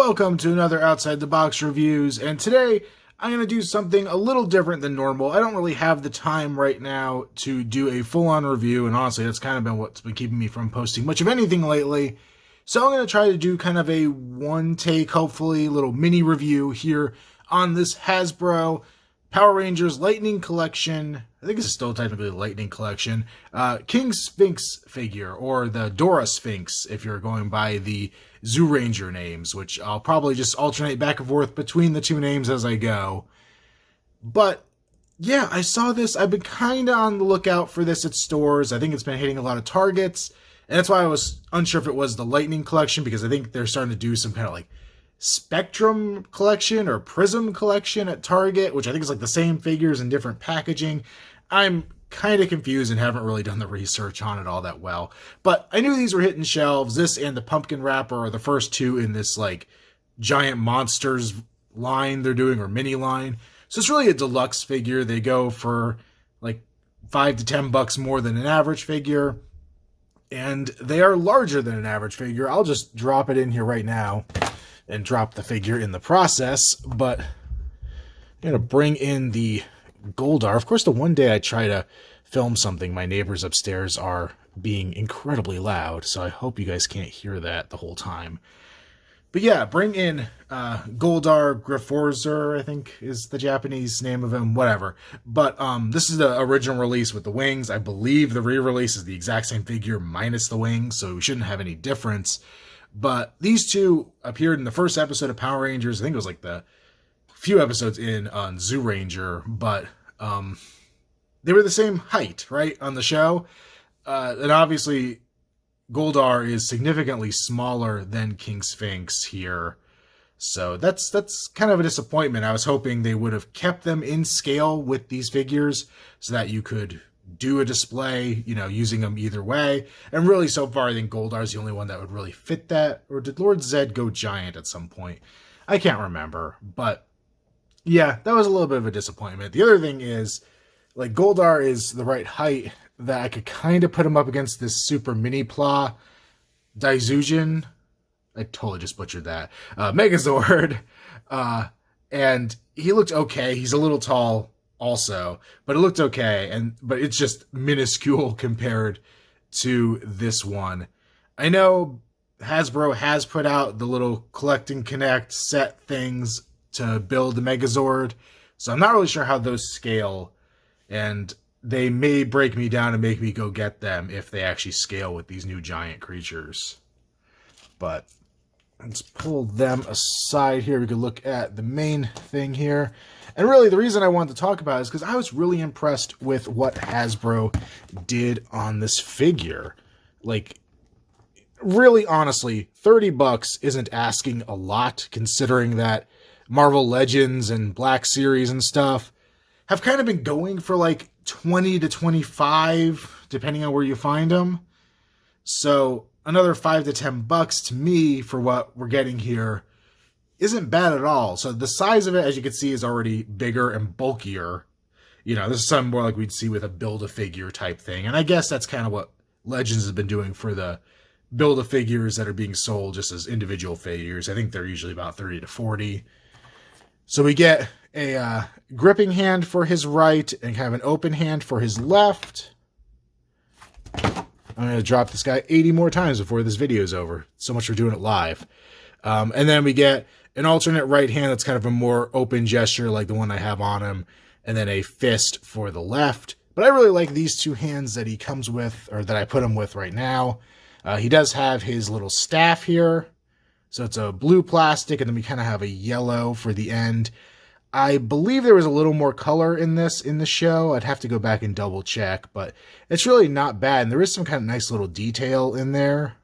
Welcome to another Outside the Box Reviews, and today I'm going to do something a little different than normal. I don't really have the time right now to do a full-on review, and honestly, that's kind of been what's been keeping me from posting much of anything lately. So I'm going to try to do kind of a one-take, hopefully, little mini review here on this Hasbro Power Rangers Lightning Collection. I think this is still technically the Lightning Collection. King Sphinx figure, or the Dora Sphinx, if you're going by the Zyuranger names, which I'll probably just alternate back and forth between the two names as I go. But yeah, I saw this. I've been kind of on the lookout for this at stores. I think it's been hitting a lot of Targets, and that's why I was unsure if it was the Lightning Collection, because I think they're starting to do some kind of like Spectrum collection or Prism collection at Target, which I think is like the same figures in different packaging. I'm kind of confused and haven't really done the research on it all that well. But I knew these were hitting shelves. This and the Pumpkin Wrapper are the first two in this like giant monsters line they're doing, or mini line. So it's really a deluxe figure. They go for like $5 to $10 more than an average figure. And they are larger than an average figure. I'll just drop it in here right now and drop the figure in the process. But I'm going to bring in the Goldar. Of course, the one day I try to film something, my neighbors upstairs are being incredibly loud, so I hope you guys can't hear that the whole time. But yeah, bring in Goldar Grifforzer, I think is the Japanese name of him, whatever. But this is the original release with the wings. I believe the re-release is the exact same figure minus the wings, so we shouldn't have any difference. But these two appeared in the first episode of Power Rangers. I think it was like the few episodes in on Zyuranger, but they were the same height, right, on the show. And obviously, Goldar is significantly smaller than King Sphinx here. So that's kind of a disappointment. I was hoping they would have kept them in scale with these figures so that you could do a display, you know, using them either way. And really, so far, I think Goldar is the only one that would really fit that. Or did Lord Zed go giant at some point? I can't remember. But yeah, that was a little bit of a disappointment. The other thing is, like, Goldar is the right height that I could kind of put him up against this super mini Pla Daizujin. I totally just butchered that. Megazord. And he looked okay. He's a little tall also, but it looked okay. But it's just minuscule compared to this one. I know Hasbro has put out the little collect and connect set things to build the Megazord, so I'm not really sure how those scale, and they may break me down and make me go get them if they actually scale with these new giant creatures. But let's pull them aside here. We could look at the main thing here. And really, the reason I wanted to talk about it is because I was really impressed with what Hasbro did on this figure. Like, really, honestly, $30 isn't asking a lot, considering that Marvel Legends and Black Series and stuff have kind of been going for like 20 to 25, depending on where you find them. So another $5 to $10 to me for what we're getting here isn't bad at all. So the size of it, as you can see, is already bigger and bulkier. You know, this is something more like we'd see with a Build-A-Figure type thing. And I guess that's kind of what Legends has been doing for the Build-A-Figures that are being sold just as individual figures. I think they're usually about 30 to 40. So we get a gripping hand for his right and kind of an open hand for his left. I'm going to drop this guy 80 more times before this video is over. So much for doing it live. And then we get an alternate right hand that's kind of a more open gesture like the one I have on him. And then a fist for the left. But I really like these two hands that he comes with, or that I put him with right now. He does have his little staff here. So it's a blue plastic, and then we kind of have a yellow for the end. I believe there was a little more color in this in the show. I'd have to go back and double check, but it's really not bad. And there is some kind of nice little detail in there.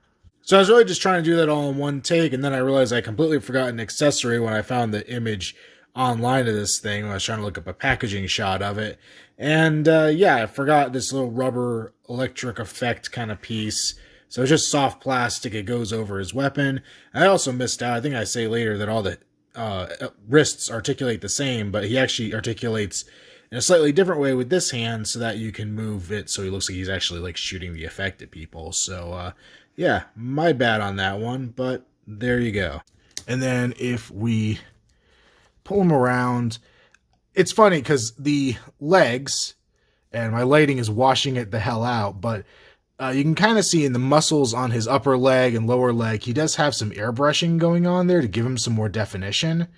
So I was really just trying to do that all in one take, and then I realized I completely forgot an accessory when I found the image online of this thing when I was trying to look up a packaging shot of it. And yeah, I forgot this little rubber electric effect kind of piece. So it's just soft plastic. It goes over his weapon. I also missed out. I think I say later that all the wrists articulate the same, but he actually articulates in a slightly different way with this hand so that you can move it so he looks like he's actually like shooting the effect at people. So yeah, my bad on that one, but there you go. And then if we pull him around, it's funny because the legs, and my lighting is washing it the hell out, but you can kind of see in the muscles on his upper leg and lower leg, he does have some airbrushing going on there to give him some more definition.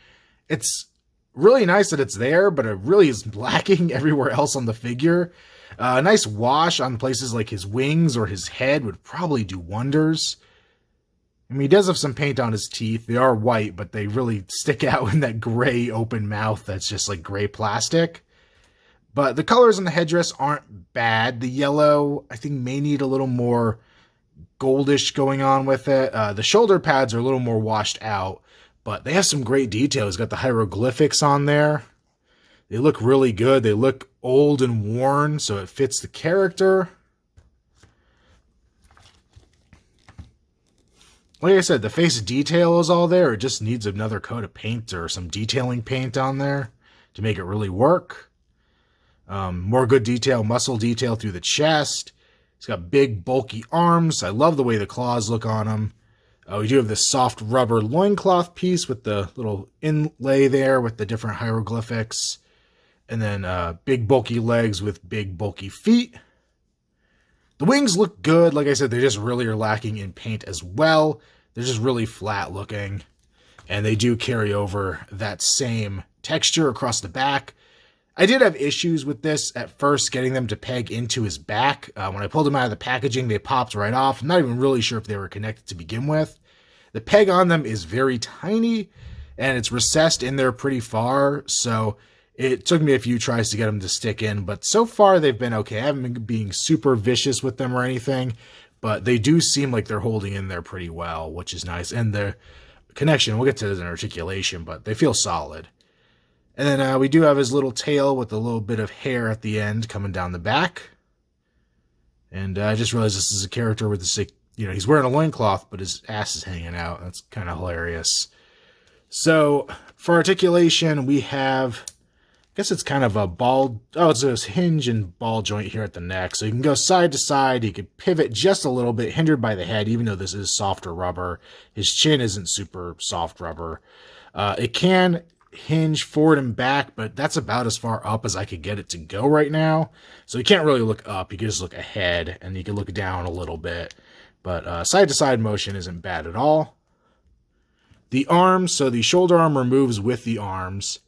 It's really nice that it's there, but it really is lacking everywhere else on the figure. A nice wash on places like his wings or his head would probably do wonders. I mean, he does have some paint on his teeth. They are white, but they really stick out in that gray open mouth that's just like gray plastic. But the colors on the headdress aren't bad. The yellow, I think, may need a little more goldish going on with it. The shoulder pads are a little more washed out, but they have some great details. Got the hieroglyphics on there. They look really good. They look old and worn, so it fits the character. Like I said, the face detail is all there. It just needs another coat of paint or some detailing paint on there to make it really work. More good detail, muscle detail through the chest. He's got big, bulky arms. I love the way the claws look on him. We do have this soft rubber loincloth piece with the little inlay there with the different hieroglyphics. And then big, bulky legs with big, bulky feet. The wings look good. Like I said, they just really are lacking in paint as well. They're just really flat looking. And they do carry over that same texture across the back. I did have issues with this at first, getting them to peg into his back. When I pulled them out of the packaging, they popped right off. I'm not even really sure if they were connected to begin with. The peg on them is very tiny, and it's recessed in there pretty far, so it took me a few tries to get them to stick in, but so far they've been okay. I haven't been being super vicious with them or anything, but they do seem like they're holding in there pretty well, which is nice. And the connection, we'll get to an articulation, but they feel solid. And then we do have his little tail with a little bit of hair at the end coming down the back. And I just realized this is a character with the, he's wearing a loincloth, but his ass is hanging out. That's kind of hilarious. So for articulation, we have, I guess it's kind of a ball, it's a hinge and ball joint here at the neck. So you can go side to side. You could pivot just a little bit, hindered by the head, even though this is softer rubber. His chin isn't super soft rubber. It can hinge forward and back, but that's about as far up as I could get it to go right now. So you can't really look up. You can just look ahead, and you can look down a little bit. But side to side motion isn't bad at all. The arms, so the shoulder arm removes with the arms.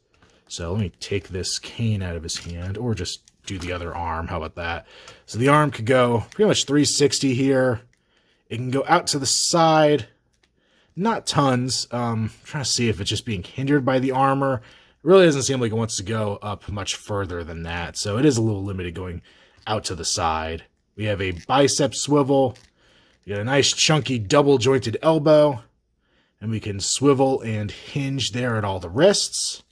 So let me take this cane out of his hand, or just do the other arm. How about that? So the arm could go pretty much 360 here. It can go out to the side. Not tons. Trying to see if it's just being hindered by the armor. It really doesn't seem like it wants to go up much further than that. So it is a little limited going out to the side. We have a bicep swivel. We got a nice chunky double jointed elbow. And we can swivel and hinge there at all the wrists.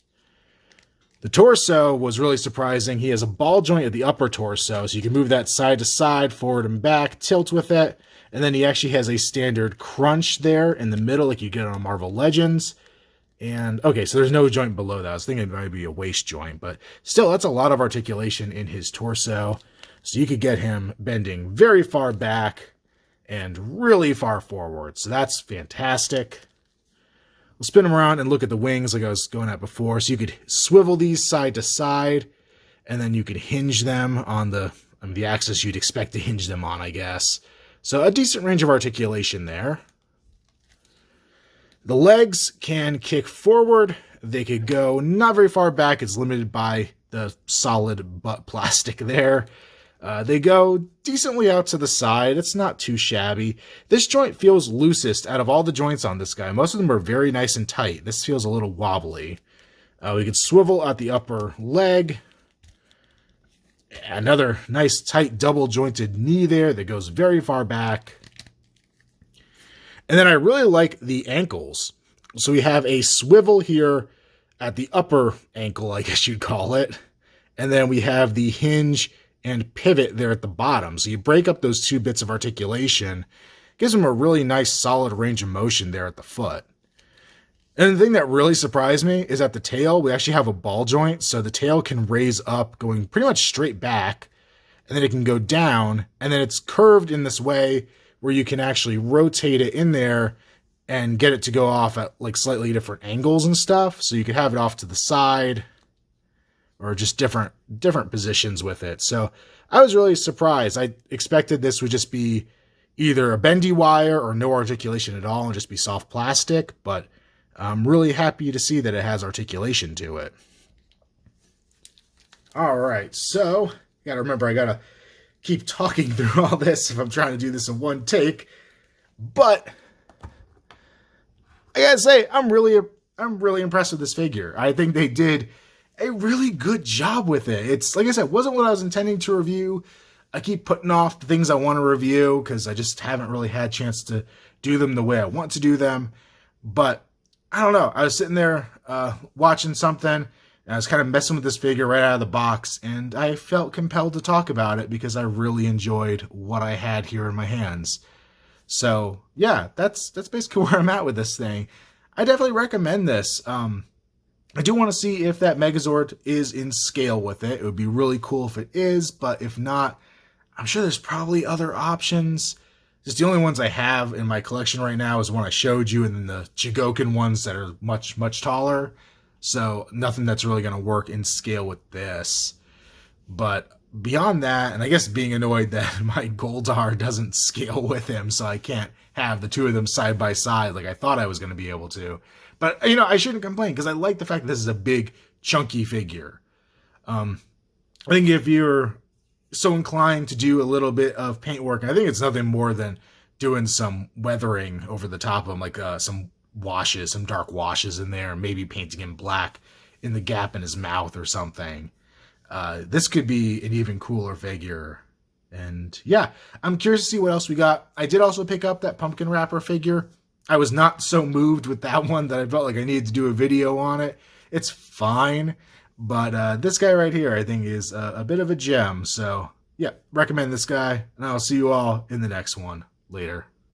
The torso was really surprising. He has a ball joint at the upper torso, so you can move that side to side, forward and back, tilt with it. And then he actually has a standard crunch there in the middle, like you get on Marvel Legends. And, okay, so there's no joint below that. I was thinking it might be a waist joint, but still, that's a lot of articulation in his torso. So you could get him bending very far back and really far forward. So that's fantastic. We'll spin them around and look at the wings like I was going at before. So you could swivel these side to side, and then you could hinge them on the axis you'd expect to hinge them on, I guess. So a decent range of articulation there. The legs can kick forward. They could go not very far back. It's limited by the solid butt plastic there. They go decently out to the side. It's not too shabby. This joint feels loosest out of all the joints on this guy. Most of them are very nice and tight. This feels a little wobbly. We could swivel at the upper leg. Another nice tight double jointed knee there that goes very far back. And then I really like the ankles. So we have a swivel here at the upper ankle, I guess you'd call it. And then we have the hinge and pivot there at the bottom. So you break up those two bits of articulation. Gives them a really nice solid range of motion there at the foot. And the thing that really surprised me is at the tail, we actually have a ball joint. So the tail can raise up going pretty much straight back. And then it can go down. And then it's curved in this way where you can actually rotate it in there and get it to go off at like slightly different angles and stuff. So you could have it off to the side or just different positions with it. So I was really surprised. I expected this would just be either a bendy wire or no articulation at all and just be soft plastic, but I'm really happy to see that it has articulation to it. All right, so you gotta remember I gotta keep talking through all this if I'm trying to do this in one take, but I gotta say, I'm really impressed with this figure. I think they did a really good job with it. It's, like I said, wasn't what I was intending to review. I keep putting off the things I want to review because I just haven't really had a chance to do them the way I want to do them. But I don't know. I was sitting there watching something, and I was kind of messing with this figure right out of the box, and I felt compelled to talk about it because I really enjoyed what I had here in my hands. So yeah, that's basically where I'm at with this thing. I definitely recommend this. I do want to see if that Megazord is in scale with it. It would be really cool if it is, but if not, I'm sure there's probably other options. Just the only ones I have in my collection right now is one I showed you, and then the Chigoken ones that are much, much taller. So nothing that's really going to work in scale with this. But beyond that, and I guess being annoyed that my Goldar doesn't scale with him, so I can't have the two of them side by side like I thought I was going to be able to. But, you know, I shouldn't complain because I like the fact that this is a big, chunky figure. I think if you're so inclined to do a little bit of paint work, I think it's nothing more than doing some weathering over the top of them, like some washes, some dark washes in there, maybe painting him black in the gap in his mouth or something. This could be an even cooler figure. And yeah, I'm curious to see what else we got. I did also pick up that pumpkin wrapper figure. I was not so moved with that one that I felt like I needed to do a video on it. It's fine, but this guy right here I think is a bit of a gem. So yeah, recommend this guy, and I'll see you all in the next one. Later.